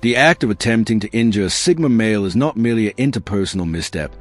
The act of attempting to injure a Sigma male is not merely an interpersonal misstep.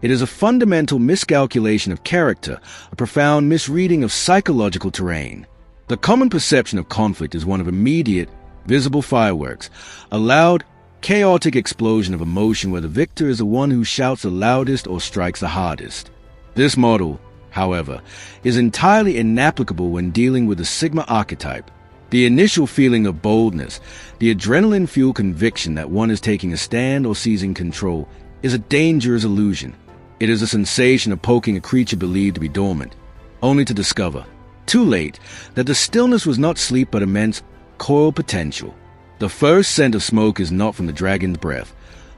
It is a fundamental miscalculation of character, a profound misreading of psychological terrain. The common perception of conflict is one of immediate, visible fireworks, a loud, chaotic explosion of emotion where the victor is the one who shouts the loudest or strikes the hardest. This model, however, is entirely inapplicable when dealing with the Sigma archetype. The initial feeling of boldness, the adrenaline-fueled conviction that one is taking a stand or seizing control, is a dangerous illusion. It is a sensation of poking a creature believed to be dormant, only to discover, too late, that the stillness was not sleep but immense coil potential. The first scent of smoke is not from the dragon's breath,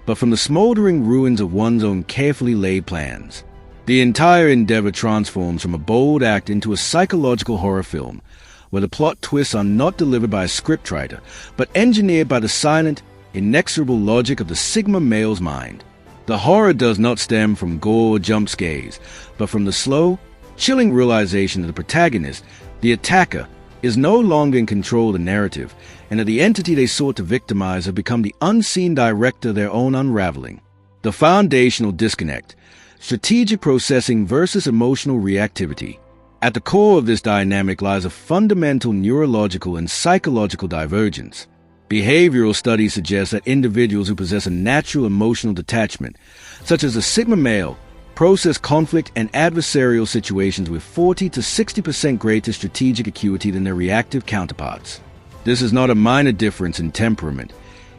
but from the smoldering ruins of one's own carefully laid plans. The entire endeavor transforms from a bold act into a psychological horror film, where the plot twists are not delivered by a scriptwriter, but engineered by the silent, inexorable logic of the Sigma male's mind. The horror does not stem from gore or jump scares, but from the slow, chilling realization that the protagonist, the attacker, is no longer in control of the narrative, and that the entity they sought to victimize have become the unseen director of their own unraveling. The foundational disconnect, strategic processing versus emotional reactivity. At the core of this dynamic lies a fundamental neurological and psychological divergence. Behavioral studies suggest that individuals who possess a natural emotional detachment, such as the Sigma male, process conflict and adversarial situations with 40 to 60% greater strategic acuity than their reactive counterparts. This is not a minor difference in temperament.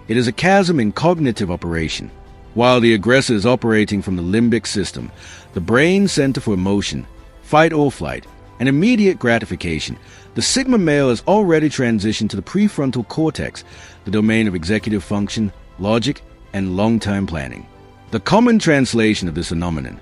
It is a chasm in cognitive operation. While the aggressor is operating from the limbic system, the brain center for emotion, fight or flight, and immediate gratification, the Sigma male has already transitioned to the prefrontal cortex, the domain of executive function, logic, and long-term planning. The common translation of this phenomenon: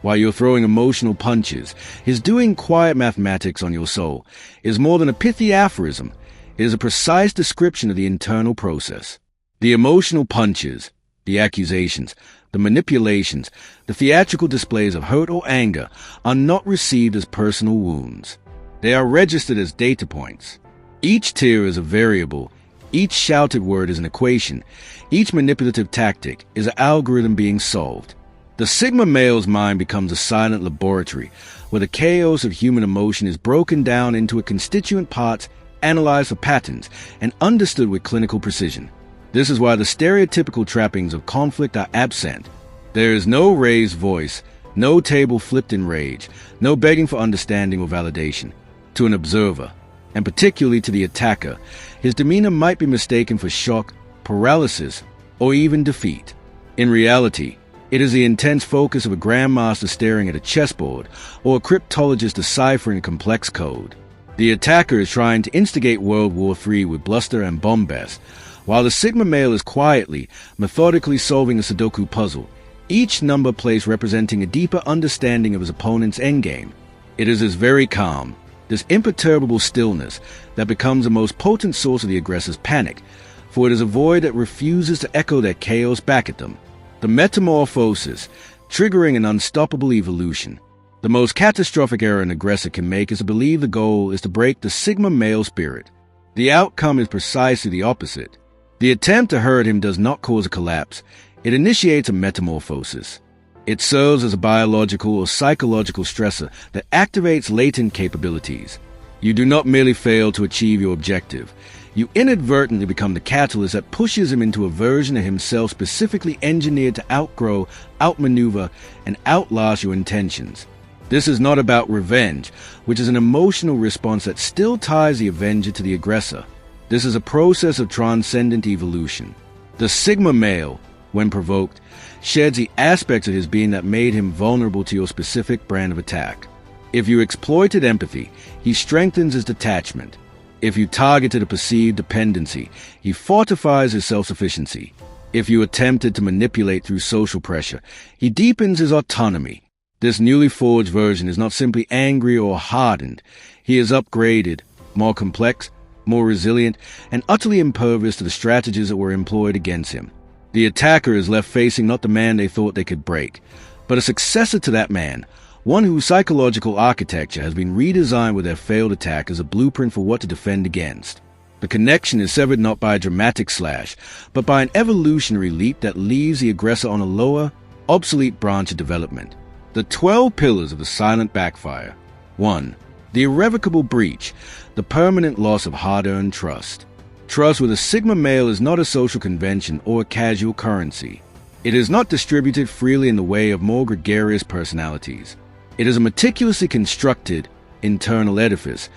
while you're throwing emotional punches, his doing quiet mathematics on your soul, is more than a pithy aphorism. It is a precise description of the internal process. The emotional punches, the accusations, the manipulations, the theatrical displays of hurt or anger are not received as personal wounds. They are registered as data points. Each tear is a variable. Each shouted word is an equation. Each manipulative tactic is an algorithm being solved. The Sigma male's mind becomes a silent laboratory where the chaos of human emotion is broken down into its constituent parts, analyzed for patterns, and understood with clinical precision. This is why the stereotypical trappings of conflict are absent. There is no raised voice, no table flipped in rage, no begging for understanding or validation. To an observer, and particularly to the attacker, his demeanor might be mistaken for shock, paralysis, or even defeat. In reality, it is the intense focus of a grandmaster staring at a chessboard or a cryptologist deciphering a complex code. The attacker is trying to instigate World War III with bluster and bombast, while the Sigma male is quietly, methodically solving a Sudoku puzzle, each number place representing a deeper understanding of his opponent's endgame. It is this very calm, this imperturbable stillness, that becomes the most potent source of the aggressor's panic, for it is a void that refuses to echo their chaos back at them. The metamorphosis, triggering an unstoppable evolution. The most catastrophic error an aggressor can make is to believe the goal is to break the Sigma male spirit. The outcome is precisely the opposite. The attempt to hurt him does not cause a collapse. It initiates a metamorphosis. It serves as a biological or psychological stressor that activates latent capabilities. You do not merely fail to achieve your objective. You inadvertently become the catalyst that pushes him into a version of himself specifically engineered to outgrow, outmaneuver, and outlast your intentions. This is not about revenge, which is an emotional response that still ties the avenger to the aggressor. This is a process of transcendent evolution. The Sigma male, when provoked, sheds the aspects of his being that made him vulnerable to your specific brand of attack. If you exploited empathy, he strengthens his detachment. If you targeted a perceived dependency, he fortifies his self-sufficiency. If you attempted to manipulate through social pressure, he deepens his autonomy. This newly forged version is not simply angry or hardened. He is upgraded, more complex, more resilient, and utterly impervious to the strategies that were employed against him. The attacker is left facing not the man they thought they could break, but a successor to that man, one whose psychological architecture has been redesigned with their failed attack as a blueprint for what to defend against. The connection is severed not by a dramatic slash, but by an evolutionary leap that leaves the aggressor on a lower, obsolete branch of development. The 12 pillars of the silent backfire. 1. The irrevocable breach, the permanent loss of hard-earned trust. Trust with a sigma male is not a social convention or a casual currency. It is not distributed freely in the way of more gregarious personalities. It is a meticulously constructed internal edifice,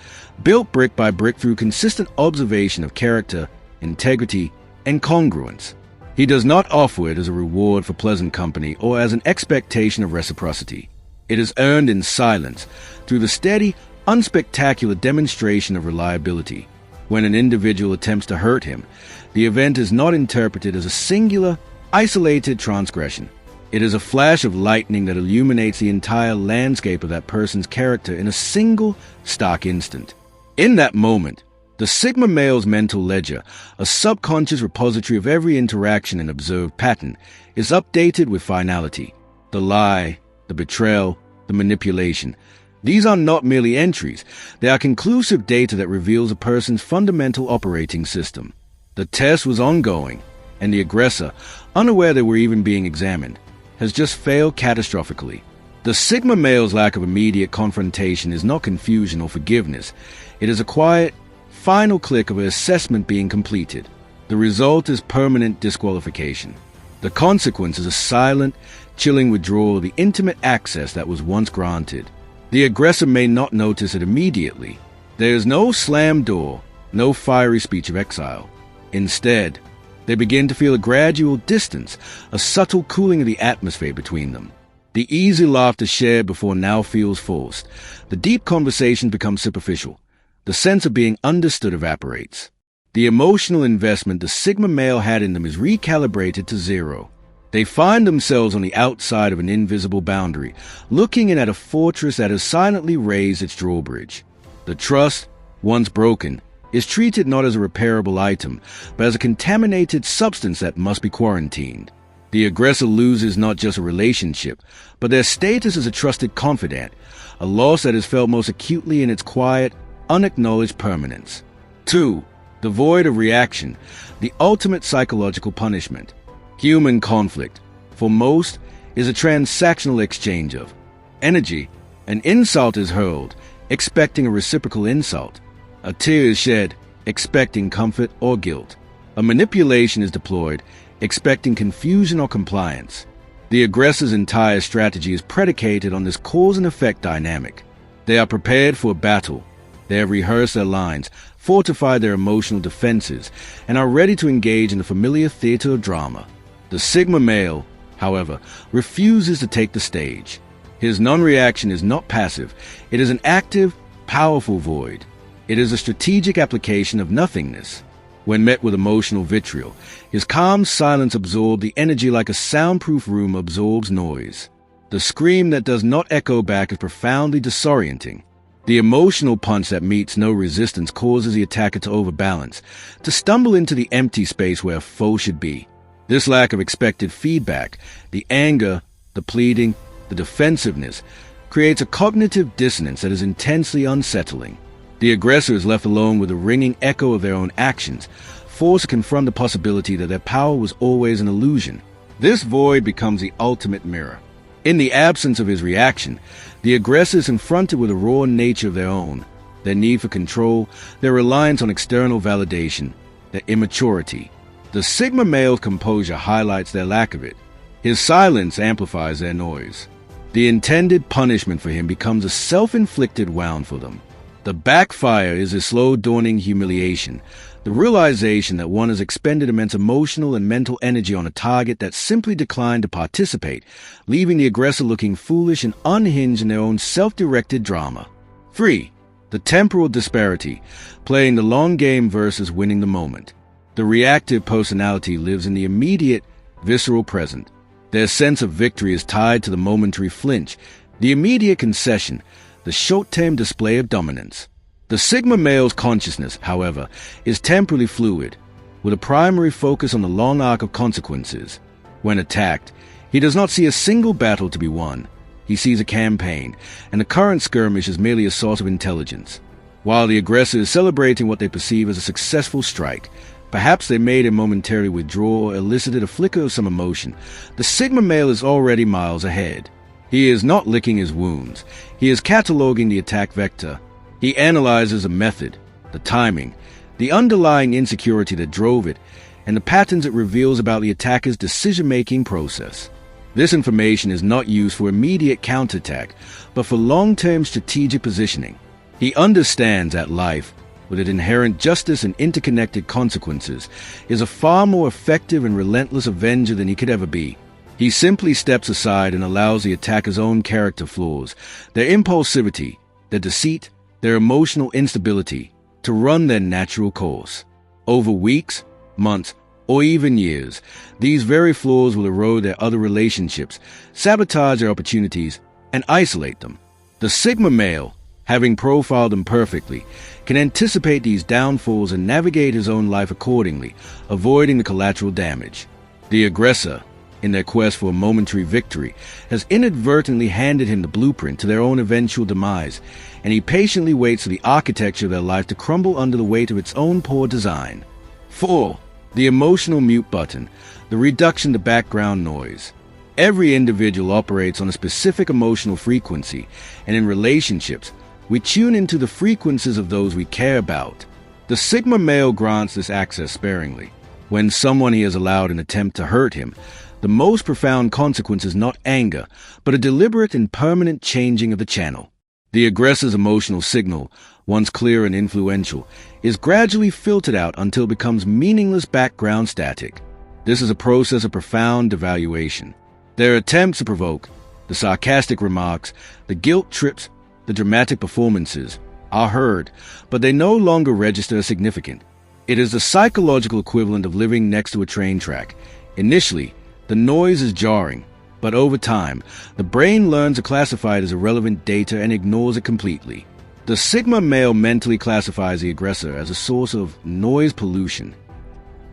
built brick by brick through consistent observation of character, integrity, and congruence. He does not offer it as a reward for pleasant company or as an expectation of reciprocity. It is earned in silence through the steady, unspectacular demonstration of reliability. When an individual attempts to hurt him, the event is not interpreted as a singular, isolated transgression. It is a flash of lightning that illuminates the entire landscape of that person's character in a single, stark instant. In that moment, the sigma male's mental ledger, a subconscious repository of every interaction and observed pattern, is updated with finality. The lie, the betrayal, the manipulation. These are not merely entries. They are conclusive data that reveals a person's fundamental operating system. The test was ongoing, and the aggressor, unaware they were even being examined, has just failed catastrophically. The sigma male's lack of immediate confrontation is not confusion or forgiveness. It is a quiet, final click of an assessment being completed. The result is permanent disqualification. The consequence is a silent, chilling withdrawal of the intimate access that was once granted. The aggressor may not notice it immediately. There is no slam door, no fiery speech of exile. Instead, they begin to feel a gradual distance, a subtle cooling of the atmosphere between them. The easy laughter shared before now feels forced. The deep conversation becomes superficial. The sense of being understood evaporates. The emotional investment the sigma male had in them is recalibrated to zero. They find themselves on the outside of an invisible boundary, looking in at a fortress that has silently raised its drawbridge. The trust, once broken, is treated not as a repairable item, but as a contaminated substance that must be quarantined. The aggressor loses not just a relationship, but their status as a trusted confidant, a loss that is felt most acutely in its quiet, unacknowledged permanence. 2. The void of reaction, the ultimate psychological punishment. Human conflict, for most, is a transactional exchange of energy. An insult is hurled, expecting a reciprocal insult. A tear is shed, expecting comfort or guilt. A manipulation is deployed, expecting confusion or compliance. The aggressor's entire strategy is predicated on this cause and effect dynamic. They are prepared for a battle. They have rehearsed their lines, fortified their emotional defenses, and are ready to engage in the familiar theater of drama. The sigma male, however, refuses to take the stage. His non-reaction is not passive. It is an active, powerful void. It is a strategic application of nothingness. When met with emotional vitriol, his calm silence absorbs the energy like a soundproof room absorbs noise. The scream that does not echo back is profoundly disorienting. The emotional punch that meets no resistance causes the attacker to overbalance, to stumble into the empty space where a foe should be. This lack of expected feedback, the anger, the pleading, the defensiveness, creates a cognitive dissonance that is intensely unsettling. The aggressor is left alone with a ringing echo of their own actions, forced to confront the possibility that their power was always an illusion. This void becomes the ultimate mirror. In the absence of his reaction, the aggressor is confronted with a raw nature of their own, their need for control, their reliance on external validation, their immaturity. The sigma male's composure highlights their lack of it. His silence amplifies their noise. The intended punishment for him becomes a self-inflicted wound for them. The backfire is a slow-dawning humiliation, the realization that one has expended immense emotional and mental energy on a target that simply declined to participate, leaving the aggressor looking foolish and unhinged in their own self-directed drama. 3. The temporal disparity, playing the long game versus winning the moment. The reactive personality lives in the immediate, visceral present. Their sense of victory is tied to the momentary flinch, the immediate concession, the short-term display of dominance. The sigma male's consciousness, however, is temporally fluid, with a primary focus on the long arc of consequences. When attacked, he does not see a single battle to be won. He sees a campaign, and the current skirmish is merely a source of intelligence. while the aggressor is celebrating what they perceive as a successful strike. Perhaps they made him momentarily withdraw or elicited a flicker of some emotion. The Sigma male is already miles ahead. He is not licking his wounds. He is cataloging the attack vector. He analyzes a method, the timing, the underlying insecurity that drove it, and the patterns it reveals about the attacker's decision-making process. This information is not used for immediate counterattack, but for long-term strategic positioning. He understands that life, with its inherent justice and interconnected consequences, is a far more effective and relentless avenger than he could ever be. He simply steps aside and allows the attacker's own character flaws, their impulsivity, their deceit, their emotional instability, to run their natural course. Over weeks, months, or even years, these very flaws will erode their other relationships, sabotage their opportunities, and isolate them. The Sigma male, having profiled them perfectly, can anticipate these downfalls and navigate his own life accordingly, avoiding the collateral damage. The aggressor, in their quest for a momentary victory, has inadvertently handed him the blueprint to their own eventual demise, and he patiently waits for the architecture of their life to crumble under the weight of its own poor design. 4. The emotional mute button, the reduction to background noise. Every individual operates on a specific emotional frequency, and in relationships, we tune into the frequencies of those we care about. The Sigma male grants this access sparingly. When someone he has allowed an attempt to hurt him, the most profound consequence is not anger, but a deliberate and permanent changing of the channel. The aggressor's emotional signal, once clear and influential, is gradually filtered out until it becomes meaningless background static. This is a process of profound devaluation. Their attempts to provoke, the sarcastic remarks, the guilt trips, the dramatic performances, are heard, but they no longer register as significant. It is the psychological equivalent of living next to a train track. Initially, the noise is jarring, but over time, the brain learns to classify it as irrelevant data and ignores it completely. The Sigma male mentally classifies the aggressor as a source of noise pollution.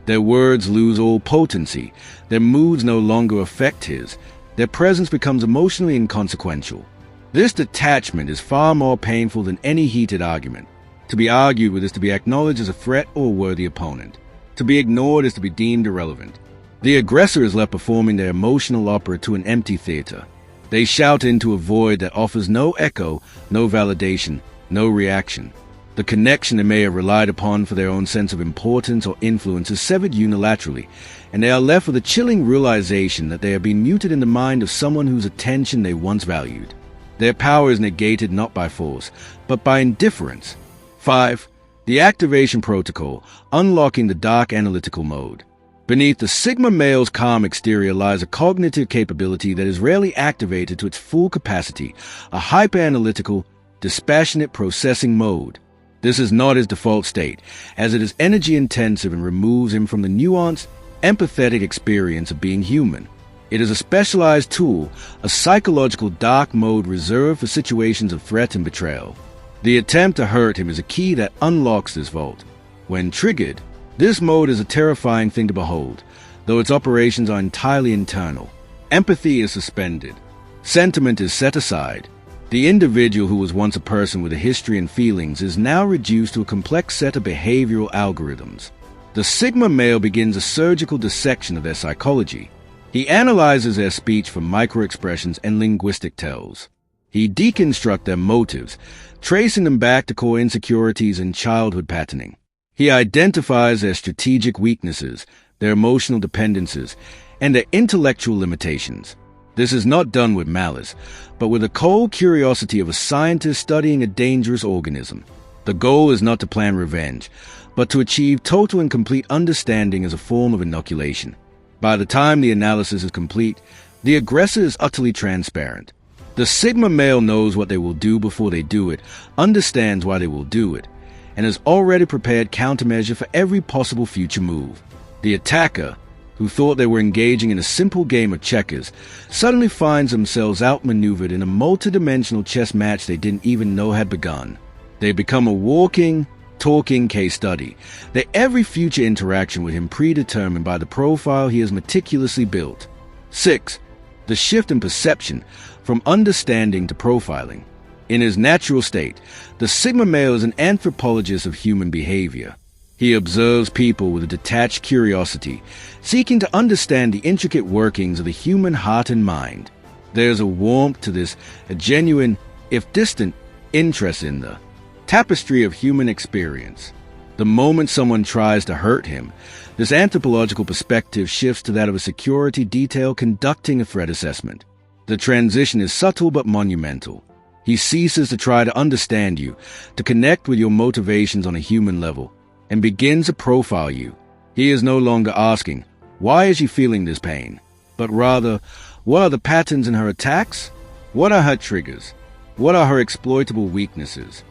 Their words lose all potency, their moods no longer affect his, their presence becomes emotionally inconsequential. This detachment is far more painful than any heated argument. To be argued with is to be acknowledged as a threat or a worthy opponent. To be ignored is to be deemed irrelevant. The aggressor is left performing their emotional opera to an empty theater. They shout into a void that offers no echo, no validation, no reaction. The connection they may have relied upon for their own sense of importance or influence is severed unilaterally, and they are left with a chilling realization that they have been muted in the mind of someone whose attention they once valued. Their power is negated not by force, but by indifference. 5. The activation protocol, unlocking the dark analytical mode. Beneath the Sigma male's calm exterior lies a cognitive capability that is rarely activated to its full capacity, a hyper-analytical, dispassionate processing mode. This is not his default state, as it is energy-intensive and removes him from the nuanced, empathetic experience of being human. It is a specialized tool, a psychological dark mode reserved for situations of threat and betrayal. The attempt to hurt him is a key that unlocks this vault. When triggered, this mode is a terrifying thing to behold, though its operations are entirely internal. Empathy is suspended. Sentiment is set aside. The individual who was once a person with a history and feelings is now reduced to a complex set of behavioral algorithms. The Sigma male begins a surgical dissection of their psychology. He analyzes their speech for microexpressions and linguistic tells. He deconstructs their motives, tracing them back to core insecurities and childhood patterning. He identifies their strategic weaknesses, their emotional dependencies, and their intellectual limitations. This is not done with malice, but with the cold curiosity of a scientist studying a dangerous organism. The goal is not to plan revenge, but to achieve total and complete understanding as a form of inoculation. By the time the analysis is complete, the aggressor is utterly transparent. The Sigma male knows what they will do before they do it, understands why they will do it, and has already prepared countermeasure for every possible future move. The attacker, who thought they were engaging in a simple game of checkers, suddenly finds themselves outmaneuvered in a multidimensional chess match they didn't even know had begun. They become a walking, talking case study, their every future interaction with him predetermined by the profile he has meticulously built. 6. The shift in perception from understanding to profiling. In his natural state, the Sigma male is an anthropologist of human behavior. He observes people with a detached curiosity, seeking to understand the intricate workings of the human heart and mind. There's a warmth to this, a genuine, if distant, interest in the tapestry of human experience. The moment someone tries to hurt him, this anthropological perspective shifts to that of a security detail conducting a threat assessment. The transition is subtle but monumental. He ceases to try to understand you, to connect with your motivations on a human level, and begins to profile you. He is no longer asking, why is she feeling this pain? But rather, what are the patterns in her attacks? What are her triggers? What are her exploitable weaknesses?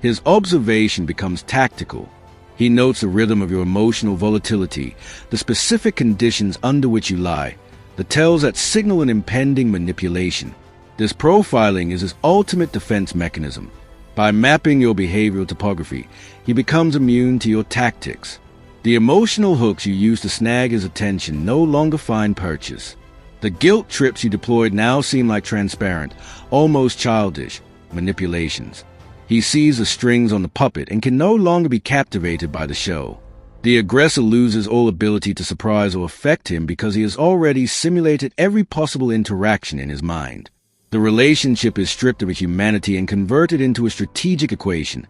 His observation becomes tactical. He notes the rhythm of your emotional volatility, the specific conditions under which you lie, the tells that signal an impending manipulation. This profiling is his ultimate defense mechanism. By mapping your behavioral topography, he becomes immune to your tactics. The emotional hooks you use to snag his attention no longer find purchase. The guilt trips you deployed now seem like transparent, almost childish manipulations. He sees the strings on the puppet and can no longer be captivated by the show. The aggressor loses all ability to surprise or affect him because he has already simulated every possible interaction in his mind. The relationship is stripped of its humanity and converted into a strategic equation,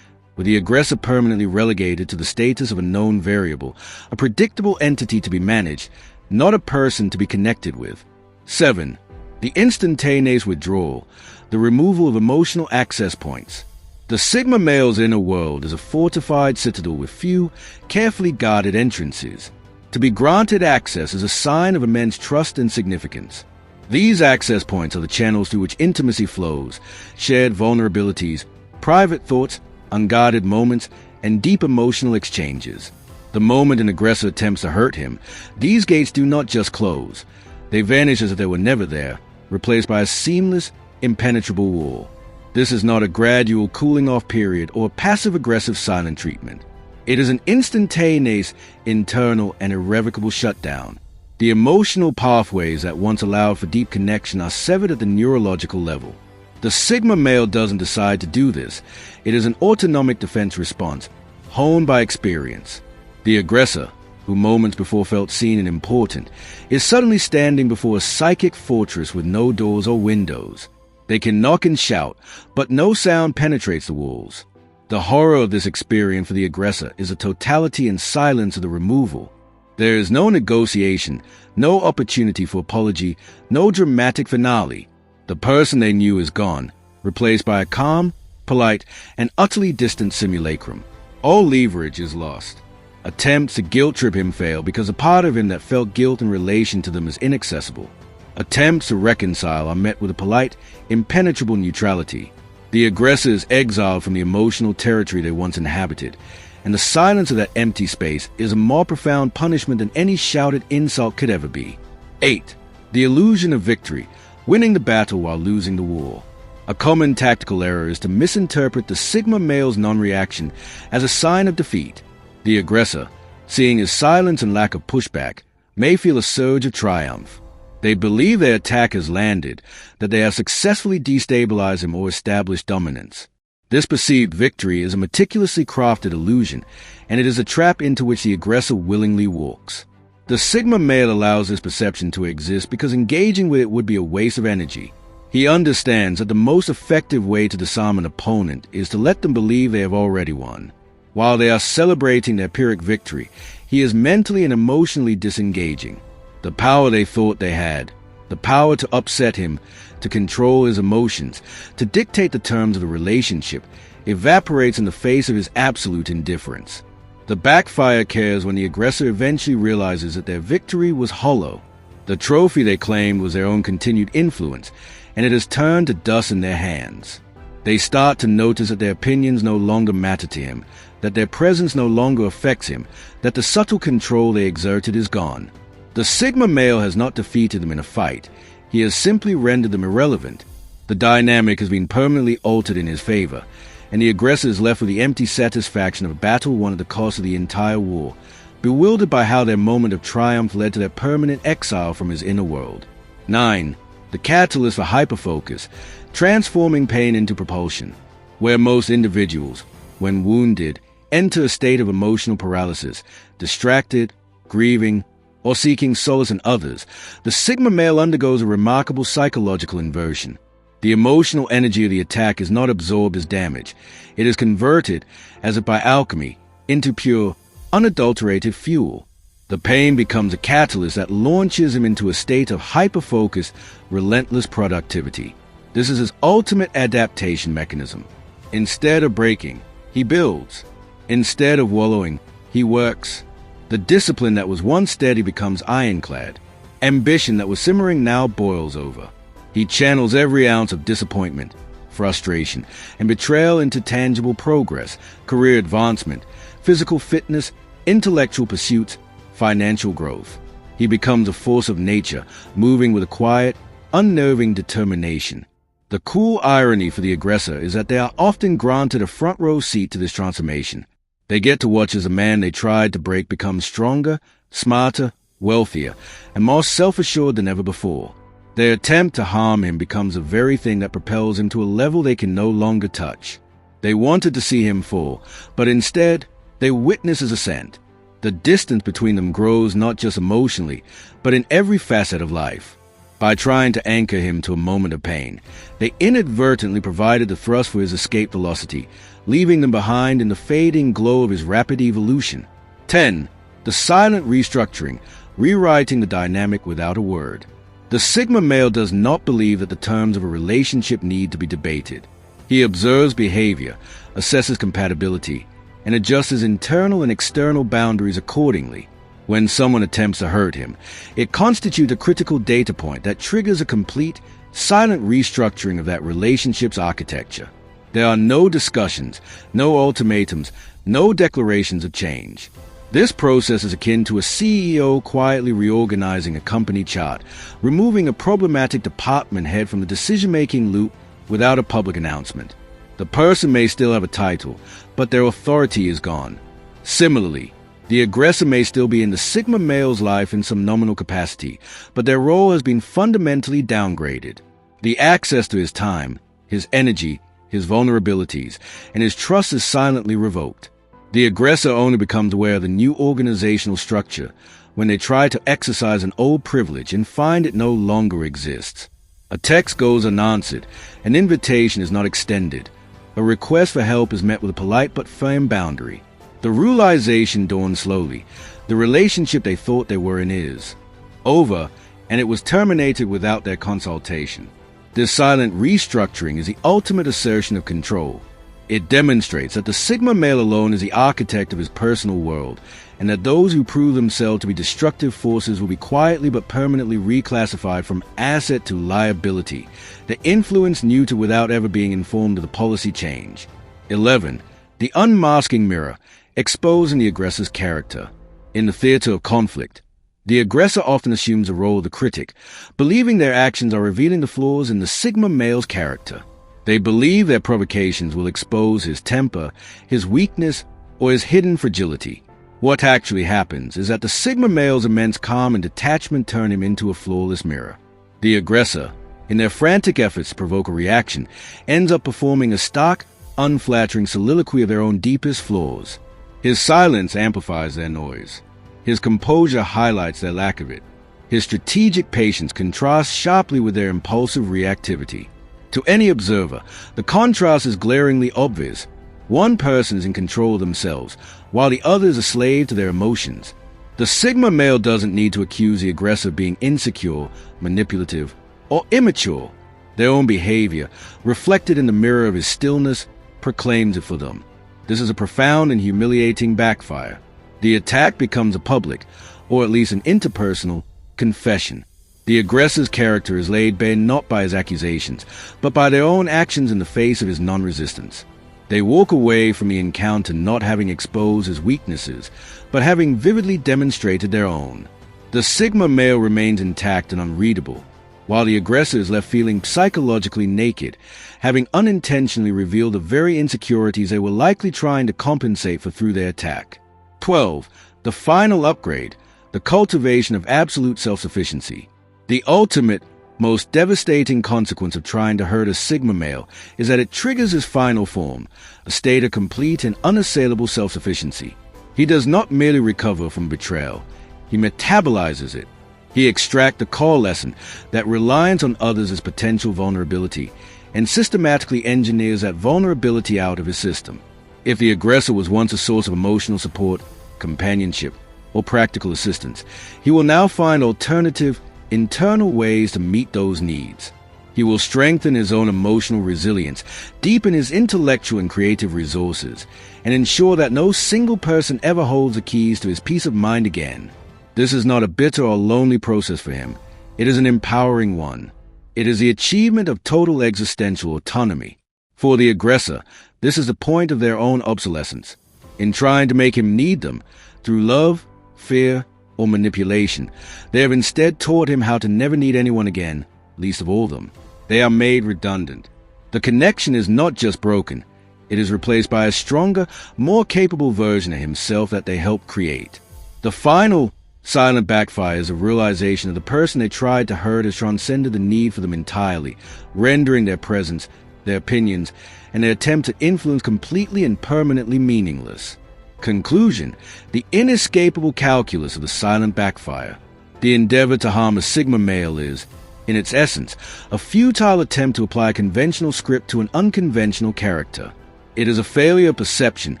with the aggressor permanently relegated to the status of a known variable, a predictable entity to be managed, not a person to be connected with. 7. The instantaneous withdrawal, the removal of emotional access points. The Sigma male's inner world is a fortified citadel with few, carefully guarded entrances. To be granted access is a sign of immense trust and significance. These access points are the channels through which intimacy flows, shared vulnerabilities, private thoughts, unguarded moments, and deep emotional exchanges. The moment an aggressor attempts to hurt him, these gates do not just close. They vanish as if they were never there, replaced by a seamless, impenetrable wall. This is not a gradual cooling-off period or passive-aggressive silent treatment. It is an instantaneous, internal, and irrevocable shutdown. The emotional pathways that once allowed for deep connection are severed at the neurological level. The Sigma male doesn't decide to do this. It is an autonomic defense response, honed by experience. The aggressor, who moments before felt seen and important, is suddenly standing before a psychic fortress with no doors or windows. They can knock and shout, but no sound penetrates the walls. The horror of this experience for the aggressor is the totality and silence of the removal. There is no negotiation, no opportunity for apology, no dramatic finale. The person they knew is gone, replaced by a calm, polite, and utterly distant simulacrum. All leverage is lost. Attempts to guilt-trip him fail because a part of him that felt guilt in relation to them is inaccessible. Attempts to reconcile are met with a polite, impenetrable neutrality. The aggressor is exiled from the emotional territory they once inhabited, and the silence of that empty space is a more profound punishment than any shouted insult could ever be. 8. The illusion of victory, winning the battle while losing the war. A common tactical error is to misinterpret the Sigma male's non-reaction as a sign of defeat. The aggressor, seeing his silence and lack of pushback, may feel a surge of triumph. They believe their attack has landed, that they have successfully destabilized him or established dominance. This perceived victory is a meticulously crafted illusion, and it is a trap into which the aggressor willingly walks. The Sigma male allows this perception to exist because engaging with it would be a waste of energy. He understands that the most effective way to disarm an opponent is to let them believe they have already won. While they are celebrating their Pyrrhic victory, he is mentally and emotionally disengaging. The power they thought they had, the power to upset him, to control his emotions, to dictate the terms of the relationship, evaporates in the face of his absolute indifference. The backfire cares when the aggressor eventually realizes that their victory was hollow. The trophy they claimed was their own continued influence, and it has turned to dust in their hands. They start to notice that their opinions no longer matter to him, that their presence no longer affects him, that the subtle control they exerted is gone. The Sigma male has not defeated them in a fight. He has simply rendered them irrelevant. The dynamic has been permanently altered in his favor, and the aggressor is left with the empty satisfaction of a battle won at the cost of the entire war, bewildered by how their moment of triumph led to their permanent exile from his inner world. 9. the catalyst for hyperfocus, transforming pain into propulsion. Where most individuals, when wounded, enter a state of emotional paralysis, distracted, grieving, or seeking solace in others, the Sigma male undergoes a remarkable psychological inversion. The emotional energy of the attack is not absorbed as damage. It is converted, as if by alchemy, into pure, unadulterated fuel. The pain becomes a catalyst that launches him into a state of hyper-focused, relentless productivity. This is his ultimate adaptation mechanism. Instead of breaking, he builds. Instead of wallowing, he works. The discipline that was once steady becomes ironclad. Ambition that was simmering now boils over. He channels every ounce of disappointment, frustration, and betrayal into tangible progress, career advancement, physical fitness, intellectual pursuits, financial growth. He becomes a force of nature, moving with a quiet, unnerving determination. The cool irony for the aggressor is that they are often granted a front-row seat to this transformation. They get to watch as a man they tried to break becomes stronger, smarter, wealthier, and more self-assured than ever before. Their attempt to harm him becomes the very thing that propels him to a level they can no longer touch. They wanted to see him fall, but instead, they witness his ascent. The distance between them grows not just emotionally, but in every facet of life. By trying to anchor him to a moment of pain, they inadvertently provided the thrust for his escape velocity, leaving them behind in the fading glow of his rapid evolution. 10. The silent restructuring, rewriting the dynamic without a word. The Sigma male does not believe that the terms of a relationship need to be debated. He observes behavior, assesses compatibility, and adjusts his internal and external boundaries accordingly. When someone attempts to hurt him, it constitutes a critical data point that triggers a complete, silent restructuring of that relationship's architecture. There are no discussions, no ultimatums, no declarations of change. This process is akin to a CEO quietly reorganizing a company chart, removing a problematic department head from the decision-making loop without a public announcement. The person may still have a title, but their authority is gone. Similarly, the aggressor may still be in the Sigma male's life in some nominal capacity, but their role has been fundamentally downgraded. The access to his time, his energy, his vulnerabilities, and his trust is silently revoked. The aggressor only becomes aware of the new organizational structure when they try to exercise an old privilege and find it no longer exists. A text goes unanswered, an invitation is not extended, a request for help is met with a polite but firm boundary. The realization dawns slowly. The relationship they thought they were in is over, and it was terminated without their consultation. This silent restructuring is the ultimate assertion of control. It demonstrates that the Sigma male alone is the architect of his personal world, and that those who prove themselves to be destructive forces will be quietly but permanently reclassified from asset to liability, the influence new to without ever being informed of the policy change. 11. The unmasking mirror, exposing the aggressor's character. In the theater of conflict, the aggressor often assumes the role of the critic, believing their actions are revealing the flaws in the Sigma male's character. They believe their provocations will expose his temper, his weakness, or his hidden fragility. What actually happens is that the Sigma male's immense calm and detachment turn him into a flawless mirror. The aggressor, in their frantic efforts to provoke a reaction, ends up performing a stark, unflattering soliloquy of their own deepest flaws. His silence amplifies their noise. His composure highlights their lack of it. His strategic patience contrasts sharply with their impulsive reactivity. To any observer, the contrast is glaringly obvious. One person is in control of themselves, while the other is a slave to their emotions. The Sigma male doesn't need to accuse the aggressor of being insecure, manipulative, or immature. Their own behavior, reflected in the mirror of his stillness, proclaims it for them. This is a profound and humiliating backfire. The attack becomes a public, or at least an interpersonal, confession. The aggressor's character is laid bare not by his accusations, but by their own actions in the face of his non-resistance. They walk away from the encounter not having exposed his weaknesses, but having vividly demonstrated their own. The Sigma male remains intact and unreadable, while the aggressor is left feeling psychologically naked, having unintentionally revealed the very insecurities they were likely trying to compensate for through their attack. 12. The final upgrade, the cultivation of absolute self-sufficiency. The ultimate, Most devastating consequence of trying to hurt a Sigma male is that it triggers his final form, a state of complete and unassailable self-sufficiency. He does not merely recover from betrayal, he metabolizes it. He extracts the core lesson that reliance on others is potential vulnerability and systematically engineers that vulnerability out of his system. If the aggressor was once a source of emotional support, companionship, or practical assistance, he will now find alternative, internal ways to meet those needs. He will strengthen his own emotional resilience, deepen his intellectual and creative resources, and ensure that no single person ever holds the keys to his peace of mind again. This is not a bitter or lonely process for him. It is an empowering one. It is the achievement of total existential autonomy. For the aggressor, this is the point of their own obsolescence. In trying to make him need them, through love, fear, or manipulation, they have instead taught him how to never need anyone again, least of all them. They are made redundant. The connection is not just broken, it is replaced by a stronger, more capable version of himself that they help create. The final silent backfire is a realization that the person they tried to hurt has transcended the need for them entirely, rendering their presence, their opinions, and their attempt to influence completely and permanently meaningless. Conclusion: the inescapable calculus of the silent backfire. The endeavor to harm a Sigma male is, in its essence, a futile attempt to apply a conventional script to an unconventional character. It is a failure of perception,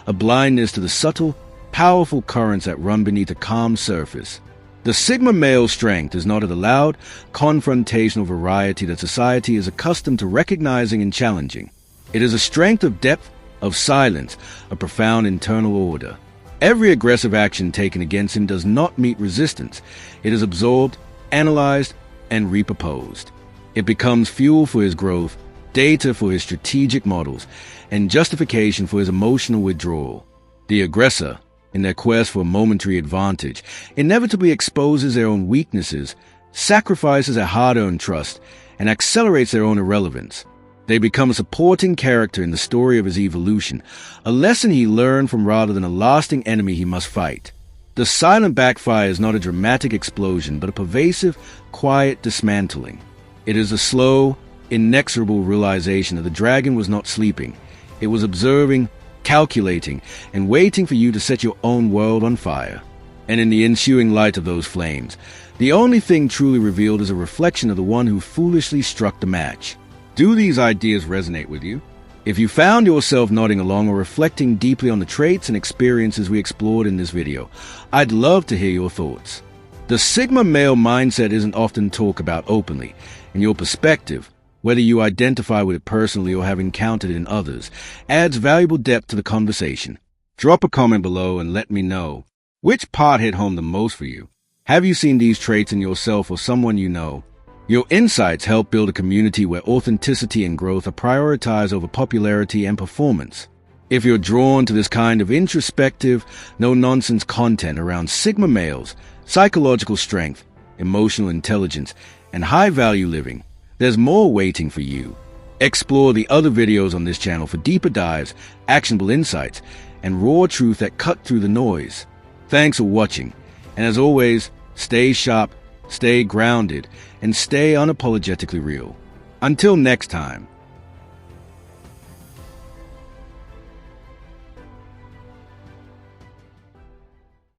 a blindness to the subtle, powerful currents that run beneath a calm surface. The Sigma male's strength is not of the loud, confrontational variety that society is accustomed to recognizing and challenging. It is a strength of depth, of silence, a profound internal order. Every aggressive action taken against him does not meet resistance. It is absorbed, analyzed, and repurposed. It becomes fuel for his growth, data for his strategic models, and justification for his emotional withdrawal. The aggressor, in their quest for a momentary advantage, inevitably exposes their own weaknesses, sacrifices their hard-earned trust, and accelerates their own irrelevance. They become a supporting character in the story of his evolution, a lesson he learned from rather than a lasting enemy he must fight. The silent backfire is not a dramatic explosion, but a pervasive, quiet dismantling. It is a slow, inexorable realization that the dragon was not sleeping. It was observing, calculating, and waiting for you to set your own world on fire. And in the ensuing light of those flames, the only thing truly revealed is a reflection of the one who foolishly struck the match. Do these ideas resonate with you? If you found yourself nodding along or reflecting deeply on the traits and experiences we explored in this video, I'd love to hear your thoughts. The Sigma male mindset isn't often talked about openly, and your perspective, whether you identify with it personally or have encountered it in others, adds valuable depth to the conversation. Drop a comment below and let me know. Which part hit home the most for you? Have you seen these traits in yourself or someone you know? Your insights help build a community where authenticity and growth are prioritized over popularity and performance. If you're drawn to this kind of introspective, no-nonsense content around Sigma males, psychological strength, emotional intelligence, and high-value living, there's more waiting for you. Explore the other videos on this channel for deeper dives, actionable insights, and raw truth that cut through the noise. Thanks for watching, and as always, stay sharp, stay grounded, and stay unapologetically real. Until next time.